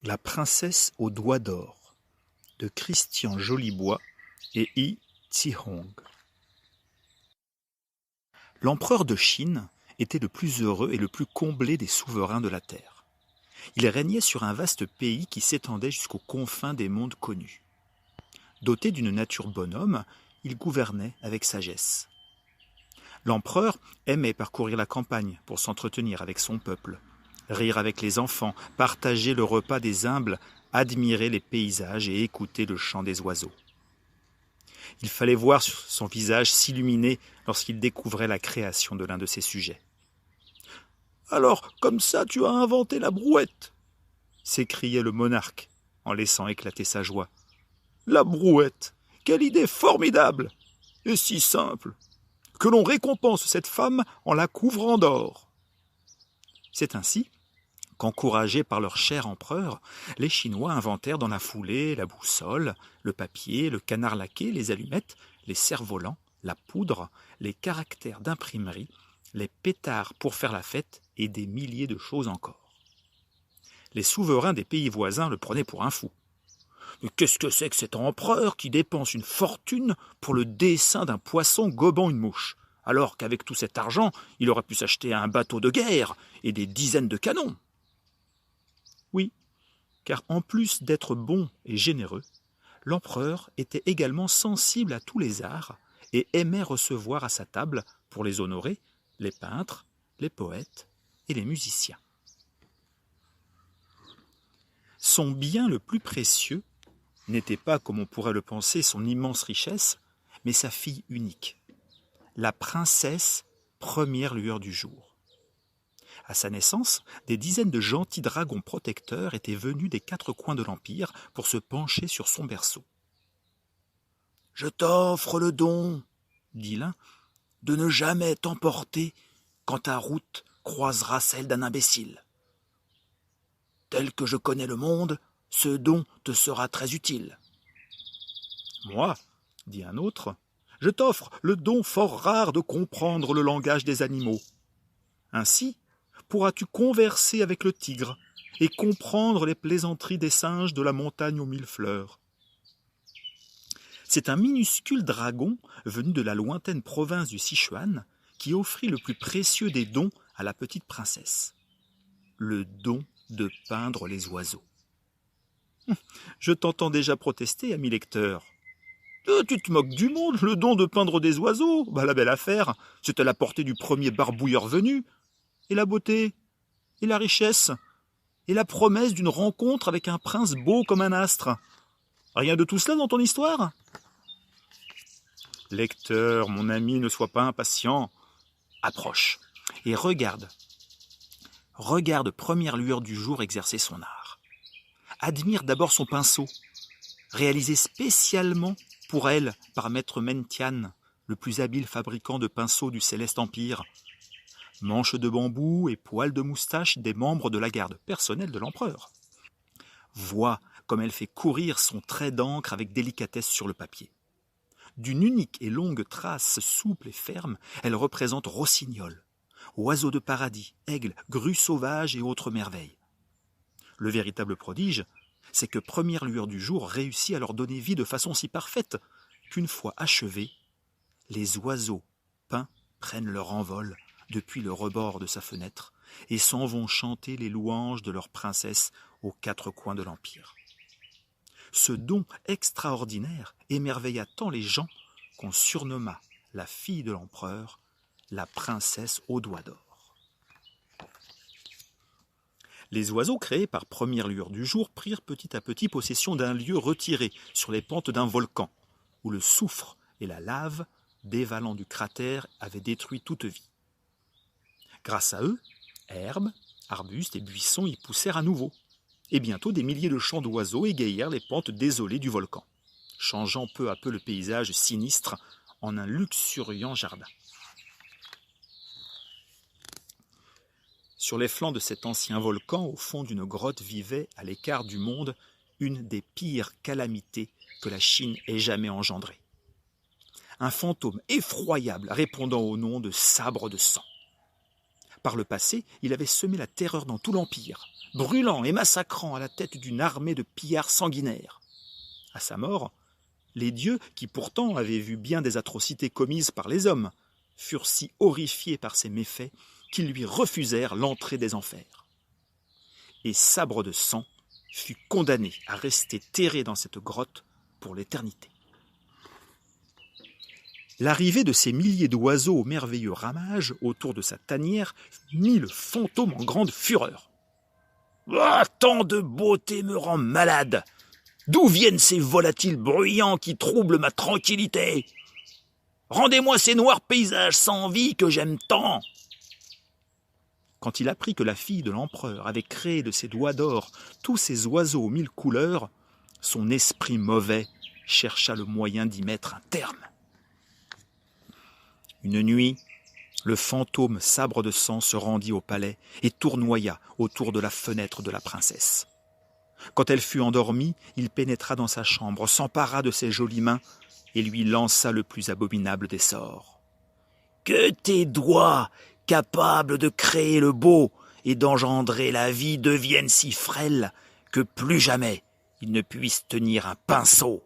La princesse aux doigts d'or de Christian Jolibois et Yi Zhihong. L'empereur de Chine était le plus heureux et le plus comblé des souverains de la terre. Il régnait sur un vaste pays qui s'étendait jusqu'aux confins des mondes connus. Doté d'une nature bonhomme, il gouvernait avec sagesse. L'empereur aimait parcourir la campagne pour s'entretenir avec son peuple, rire avec les enfants, partager le repas des humbles, admirer les paysages et écouter le chant des oiseaux. Il fallait voir son visage s'illuminer lorsqu'il découvrait la création de l'un de ses sujets. « Alors, comme ça, tu as inventé la brouette !» s'écriait le monarque en laissant éclater sa joie. « La brouette! Quelle idée formidable! Et si simple! Que l'on récompense cette femme en la couvrant d'or !» C'est ainsi qu'encouragés par leur cher empereur, les Chinois inventèrent dans la foulée la boussole, le papier, le canard laqué, les allumettes, les cerfs-volants, la poudre, les caractères d'imprimerie, les pétards pour faire la fête et des milliers de choses encore. Les souverains des pays voisins le prenaient pour un fou. Mais qu'est-ce que c'est que cet empereur qui dépense une fortune pour le dessin d'un poisson gobant une mouche, alors qu'avec tout cet argent, il aurait pu s'acheter un bateau de guerre et des dizaines de canons? Oui, car en plus d'être bon et généreux, l'empereur était également sensible à tous les arts et aimait recevoir à sa table, pour les honorer, les peintres, les poètes et les musiciens. Son bien le plus précieux n'était pas, comme on pourrait le penser, son immense richesse, mais sa fille unique, la princesse première lueur du jour. À sa naissance, des dizaines de gentils dragons protecteurs étaient venus des quatre coins de l'Empire pour se pencher sur son berceau. « Je t'offre le don, dit l'un, de ne jamais t'emporter quand ta route croisera celle d'un imbécile. Tel que je connais le monde, ce don te sera très utile. »« Moi, dit un autre, je t'offre le don fort rare de comprendre le langage des animaux. Ainsi, pourras-tu converser avec le tigre et comprendre les plaisanteries des singes de la montagne aux mille fleurs. » C'est un minuscule dragon venu de la lointaine province du Sichuan qui offrit le plus précieux des dons à la petite princesse, le don de peindre les oiseaux. Je t'entends déjà protester, ami lecteur. Tu te moques du monde, le don de peindre des oiseaux, la belle affaire, c'est à la portée du premier barbouilleur venu. Et la beauté, et la richesse, et la promesse d'une rencontre avec un prince beau comme un astre. Rien de tout cela dans ton histoire? Lecteur, mon ami, ne sois pas impatient. Approche et regarde. Regarde première lueur du jour exercer son art. Admire d'abord son pinceau, réalisé spécialement pour elle par maître Mentian, le plus habile fabricant de pinceaux du Céleste Empire. Manches de bambou et poils de moustache des membres de la garde personnelle de l'empereur. Vois comme elle fait courir son trait d'encre avec délicatesse sur le papier. D'une unique et longue trace souple et ferme, elle représente rossignol, oiseaux de paradis, aigles, grues sauvages et autres merveilles. Le véritable prodige, c'est que première lueur du jour réussit à leur donner vie de façon si parfaite qu'une fois achevés, les oiseaux peints prennent leur envol depuis le rebord de sa fenêtre et s'en vont chanter les louanges de leur princesse aux quatre coins de l'Empire. Ce don extraordinaire émerveilla tant les gens qu'on surnomma la fille de l'empereur la princesse aux doigts d'or. Les oiseaux créés par première lueur du jour prirent petit à petit possession d'un lieu retiré sur les pentes d'un volcan, où le soufre et la lave, dévalant du cratère, avaient détruit toute vie. Grâce à eux, herbes, arbustes et buissons y poussèrent à nouveau, et bientôt des milliers de chants d'oiseaux égayèrent les pentes désolées du volcan, changeant peu à peu le paysage sinistre en un luxuriant jardin. Sur les flancs de cet ancien volcan, au fond d'une grotte, vivait, à l'écart du monde, une des pires calamités que la Chine ait jamais engendrées. Un fantôme effroyable répondant au nom de sabre de sang. Par le passé, il avait semé la terreur dans tout l'Empire, brûlant et massacrant à la tête d'une armée de pillards sanguinaires. À sa mort, les dieux, qui pourtant avaient vu bien des atrocités commises par les hommes, furent si horrifiés par ses méfaits qu'ils lui refusèrent l'entrée des enfers. Et Sabre de Sang fut condamné à rester terré dans cette grotte pour l'éternité. L'arrivée de ces milliers d'oiseaux au merveilleux ramage autour de sa tanière mit le fantôme en grande fureur. « Ah, tant de beauté me rend malade! D'où viennent ces volatiles bruyants qui troublent ma tranquillité? Rendez-moi ces noirs paysages sans vie que j'aime tant !» Quand il apprit que la fille de l'empereur avait créé de ses doigts d'or tous ces oiseaux aux 1000 couleurs, son esprit mauvais chercha le moyen d'y mettre un terme. Une nuit, le fantôme Sabre de Sang se rendit au palais et tournoya autour de la fenêtre de la princesse. Quand elle fut endormie, il pénétra dans sa chambre, s'empara de ses jolies mains et lui lança le plus abominable des sorts. « Que tes doigts, capables de créer le beau et d'engendrer la vie, deviennent si frêles que plus jamais ils ne puissent tenir un pinceau.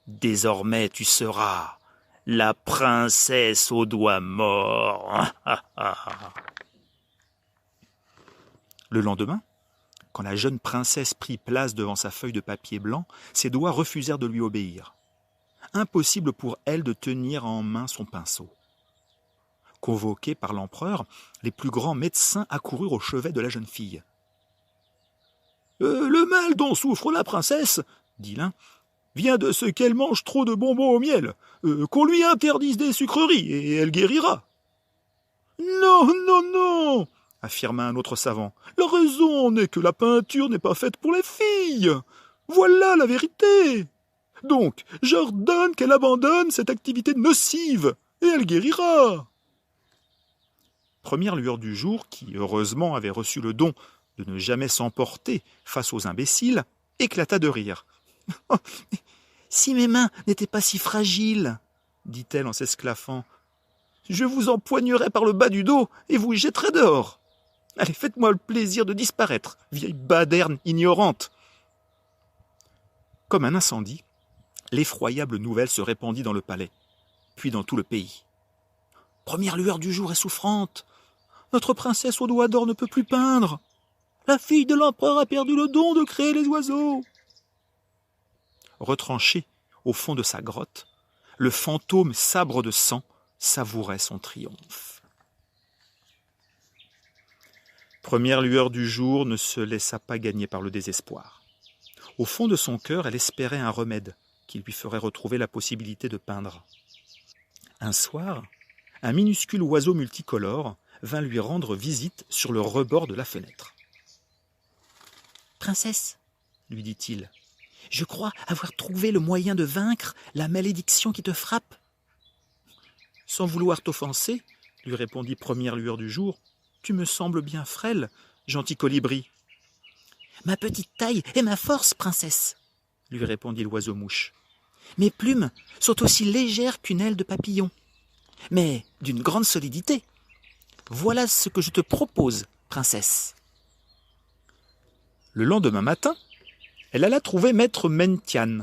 Désormais tu seras la princesse aux doigts morts. » Le lendemain, quand la jeune princesse prit place devant sa feuille de papier blanc, ses doigts refusèrent de lui obéir. Impossible pour elle de tenir en main son pinceau. Convoqués par l'empereur, les plus grands médecins accoururent au chevet de la jeune fille. « Le mal dont souffre la princesse, dit l'un, vient de ce qu'elle mange trop de bonbons au miel. Qu'on lui interdise des sucreries et elle guérira. »« Non, non, non !» affirma un autre savant. « La raison n'est que la peinture n'est pas faite pour les filles. Voilà la vérité. Donc, j'ordonne qu'elle abandonne cette activité nocive et elle guérira. » Première lueur du jour, qui heureusement avait reçu le don de ne jamais s'emporter face aux imbéciles, éclata de rire. « Si mes mains n'étaient pas si fragiles, dit-elle en s'esclaffant, je vous empoignerais par le bas du dos et vous jetterais dehors. Allez, faites-moi le plaisir de disparaître, vieille baderne ignorante. » Comme un incendie, l'effroyable nouvelle se répandit dans le palais, puis dans tout le pays. « Première lueur du jour est souffrante. Notre princesse aux doigts d'or ne peut plus peindre. La fille de l'empereur a perdu le don de créer les oiseaux. » Retranché au fond de sa grotte, le fantôme Sabre de Sang savourait son triomphe. Première lueur du jour ne se laissa pas gagner par le désespoir. Au fond de son cœur, elle espérait un remède qui lui ferait retrouver la possibilité de peindre. Un soir, un minuscule oiseau multicolore vint lui rendre visite sur le rebord de la fenêtre. « Princesse, lui dit-il, je crois avoir trouvé le moyen de vaincre la malédiction qui te frappe. »« Sans vouloir t'offenser, lui répondit Première lueur du jour, tu me sembles bien frêle, gentil colibri. »« Ma petite taille est ma force, princesse, lui répondit l'oiseau-mouche. Mes plumes sont aussi légères qu'une aile de papillon, mais d'une grande solidité. Voilà ce que je te propose, princesse. » Le lendemain matin, elle alla trouver maître Mentian,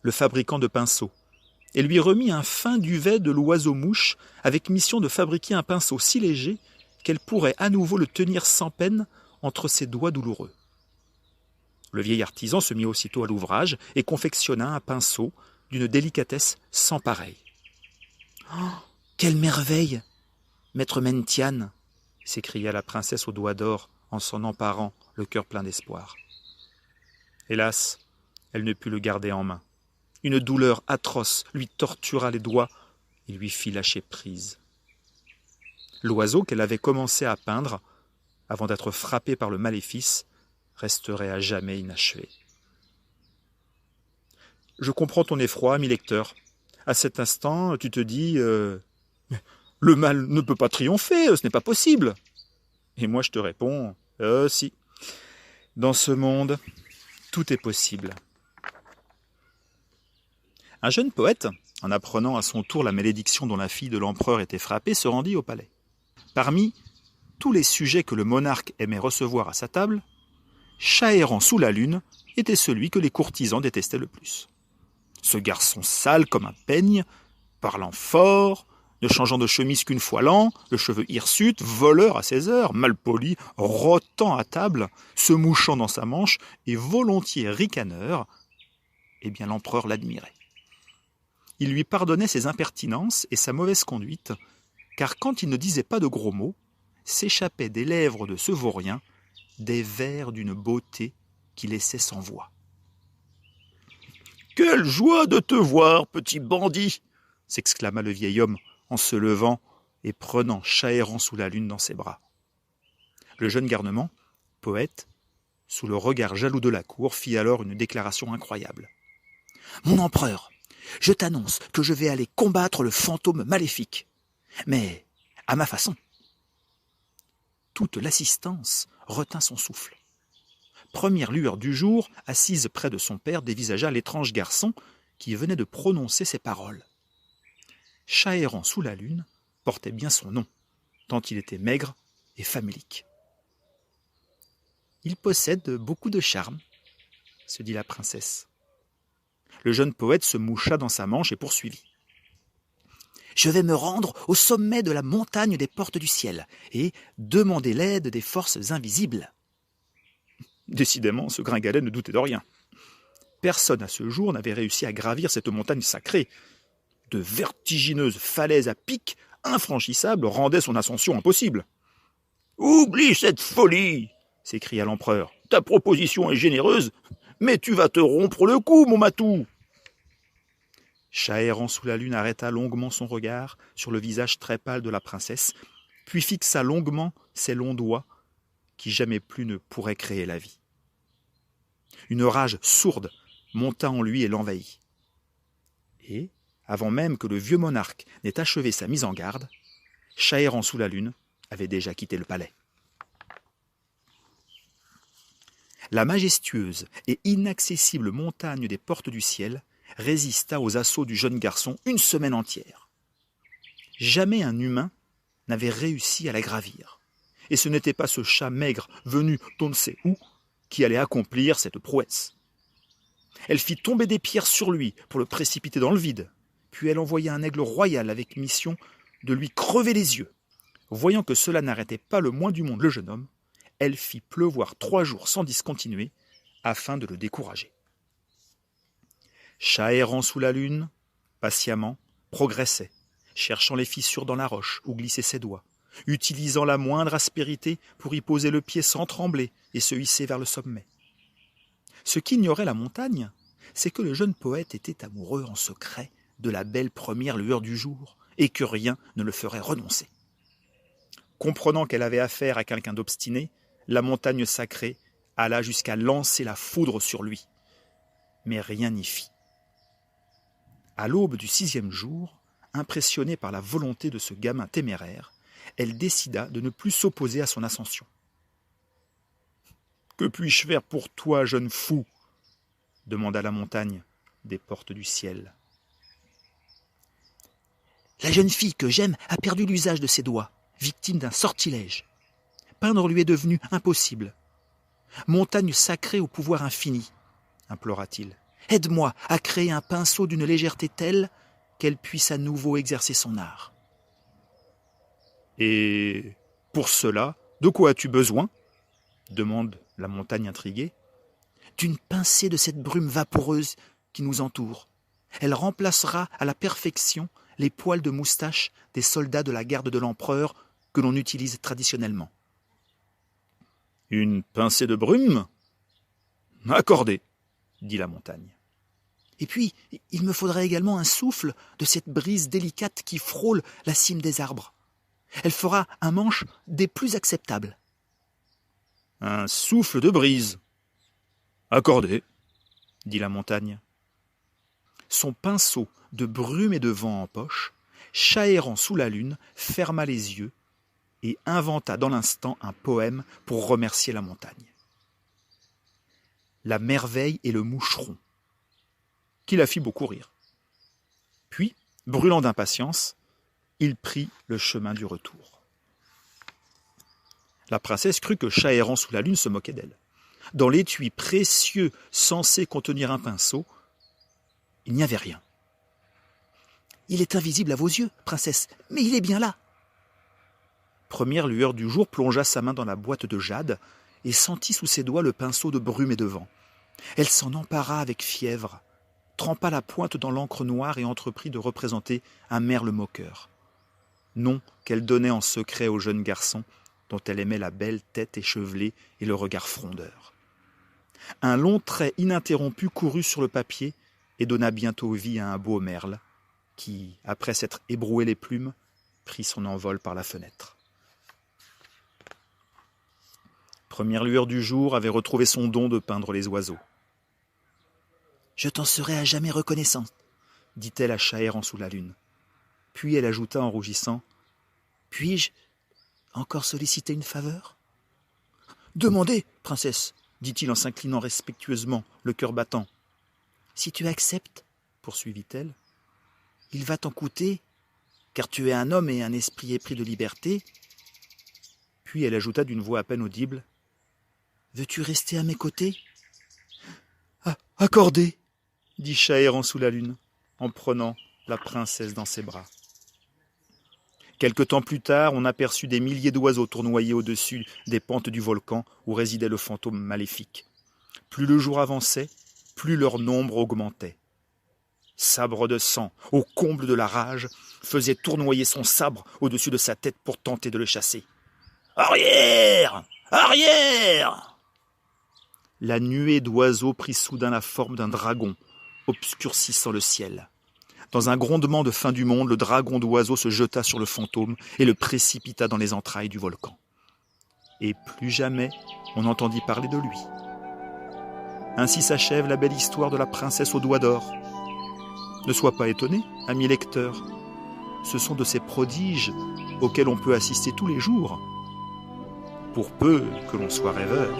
le fabricant de pinceaux, et lui remit un fin duvet de l'oiseau-mouche avec mission de fabriquer un pinceau si léger qu'elle pourrait à nouveau le tenir sans peine entre ses doigts douloureux. Le vieil artisan se mit aussitôt à l'ouvrage et confectionna un pinceau d'une délicatesse sans pareille. « Oh, quelle merveille, maître Mentian !» s'écria la princesse aux doigts d'or en s'en emparant, le cœur plein d'espoir. Hélas, elle ne put le garder en main. Une douleur atroce lui tortura les doigts et lui fit lâcher prise. L'oiseau qu'elle avait commencé à peindre, avant d'être frappé par le maléfice, resterait à jamais inachevé. Je comprends ton effroi, ami lecteur. À cet instant, tu te dis « Le mal ne peut pas triompher, ce n'est pas possible !» Et moi je te réponds « Si, dans ce monde, tout est possible. » Un jeune poète, en apprenant à son tour la malédiction dont la fille de l'empereur était frappée, se rendit au palais. Parmi tous les sujets que le monarque aimait recevoir à sa table, Chahairan sous la lune était celui que les courtisans détestaient le plus. Ce garçon sale comme un peigne, parlant fort, ne changeant de chemise qu'une fois l'an, le cheveu hirsute, voleur à ses heures, malpoli, rotant à table, se mouchant dans sa manche et volontiers ricaneur, eh bien l'empereur l'admirait. Il lui pardonnait ses impertinences et sa mauvaise conduite, car quand il ne disait pas de gros mots, s'échappaient des lèvres de ce vaurien des vers d'une beauté qui laissait sans voix. « Quelle joie de te voir, petit bandit !» s'exclama le vieil homme en se levant et prenant Chahairan sous la lune dans ses bras. Le jeune garnement, poète, sous le regard jaloux de la cour, fit alors une déclaration incroyable. « Mon empereur, je t'annonce que je vais aller combattre le fantôme maléfique, mais à ma façon. » Toute l'assistance retint son souffle. Première lueur du jour, assise près de son père, dévisagea l'étrange garçon qui venait de prononcer ces paroles. Chahairan sous la lune portait bien son nom, tant il était maigre et famélique. « Il possède beaucoup de charme, » se dit la princesse. Le jeune poète se moucha dans sa manche et poursuivit. « Je vais me rendre au sommet de la montagne des portes du ciel et demander l'aide des forces invisibles. » Décidément, ce gringalet ne doutait de rien. Personne à ce jour n'avait réussi à gravir cette montagne sacrée. De vertigineuses falaises à pic infranchissables rendaient son ascension impossible. « Oublie cette folie !» s'écria l'empereur. « Ta proposition est généreuse, mais tu vas te rompre le cou, mon matou !» Chahairan sous la lune arrêta longuement son regard sur le visage très pâle de la princesse, puis fixa longuement ses longs doigts qui jamais plus ne pourraient créer la vie. Une rage sourde monta en lui et l'envahit. Et, avant même que le vieux monarque n'ait achevé sa mise en garde, Chahairan sous la lune avait déjà quitté le palais. La majestueuse et inaccessible montagne des portes du ciel résista aux assauts du jeune garçon une semaine entière. Jamais un humain n'avait réussi à la gravir. Et ce n'était pas ce chat maigre venu d'on ne sait où qui allait accomplir cette prouesse. Elle fit tomber des pierres sur lui pour le précipiter dans le vide, puis elle envoya un aigle royal avec mission de lui crever les yeux. Voyant que cela n'arrêtait pas le moins du monde le jeune homme, elle fit pleuvoir 3 jours sans discontinuer afin de le décourager. Chahairan sous la lune, patiemment, progressait, cherchant les fissures dans la roche où glissaient ses doigts, utilisant la moindre aspérité pour y poser le pied sans trembler et se hisser vers le sommet. Ce qu'ignorait la montagne, c'est que le jeune poète était amoureux en secret de la belle première lueur du jour et que rien ne le ferait renoncer. Comprenant qu'elle avait affaire à quelqu'un d'obstiné, la montagne sacrée alla jusqu'à lancer la foudre sur lui. Mais rien n'y fit. À l'aube du 6e jour, impressionnée par la volonté de ce gamin téméraire, elle décida de ne plus s'opposer à son ascension. « Que puis-je faire pour toi, jeune fou ?» demanda la montagne des portes du ciel. « La jeune fille que j'aime a perdu l'usage de ses doigts, victime d'un sortilège. Peindre lui est devenu impossible. Montagne sacrée au pouvoir infini, implora-t-il. Aide-moi à créer un pinceau d'une légèreté telle qu'elle puisse à nouveau exercer son art. » « Et pour cela, de quoi as-tu besoin ?» demande la montagne intriguée. « D'une pincée de cette brume vaporeuse qui nous entoure. Elle remplacera à la perfection les poils de moustache des soldats de la garde de l'empereur que l'on utilise traditionnellement. »« Une pincée de brume ? Accordé, » dit la montagne. « Et puis, il me faudrait également un souffle de cette brise délicate qui frôle la cime des arbres. Elle fera un manche des plus acceptables. »« Un souffle de brise. Accordé, » dit la montagne. Son pinceau de brume et de vent en poche, Chahairan sous la lune ferma les yeux et inventa dans l'instant un poème pour remercier la montagne. La merveille et le moucheron, qui la fit beaucoup rire. Puis, brûlant d'impatience, il prit le chemin du retour. La princesse crut que Chat errant sous la lune se moquait d'elle. Dans l'étui précieux censé contenir un pinceau, il n'y avait rien. « Il est invisible à vos yeux, princesse, mais il est bien là !» Première lueur du jour plongea sa main dans la boîte de jade et sentit sous ses doigts le pinceau de brume et de vent. Elle s'en empara avec fièvre, trempa la pointe dans l'encre noire et entreprit de représenter un merle moqueur. Nom qu'elle donnait en secret au jeune garçon, dont elle aimait la belle tête échevelée et le regard frondeur. Un long trait ininterrompu courut sur le papier et donna bientôt vie à un beau merle, qui, après s'être ébroué les plumes, prit son envol par la fenêtre. Première lueur du jour avait retrouvé son don de peindre les oiseaux. « Je t'en serai à jamais reconnaissante, » dit-elle à Chat errant sous la lune. Puis elle ajouta en rougissant, « Puis-je encore solliciter une faveur ?»« Demandez, princesse, » dit-il en s'inclinant respectueusement, le cœur battant. « Si tu acceptes, » poursuivit-elle, « il va t'en coûter, car tu es un homme et un esprit épris de liberté. » Puis elle ajouta d'une voix à peine audible, « Veux-tu rester à mes côtés ?»« Accordé !» dit Chat errant sous la lune, en prenant la princesse dans ses bras. Quelque temps plus tard, on aperçut des milliers d'oiseaux tournoyer au-dessus des pentes du volcan où résidait le fantôme maléfique. Plus le jour avançait, plus leur nombre augmentait. Sabre de sang, au comble de la rage, faisait tournoyer son sabre au-dessus de sa tête pour tenter de le chasser. « Arrière ! Arrière !» La nuée d'oiseaux prit soudain la forme d'un dragon, obscurcissant le ciel. Dans un grondement de fin du monde, le dragon d'oiseau se jeta sur le fantôme et le précipita dans les entrailles du volcan. Et plus jamais on n'entendit parler de lui. Ainsi s'achève la belle histoire de la princesse aux doigts d'or. Ne sois pas étonné, ami lecteur, ce sont de ces prodiges auxquels on peut assister tous les jours, pour peu que l'on soit rêveur.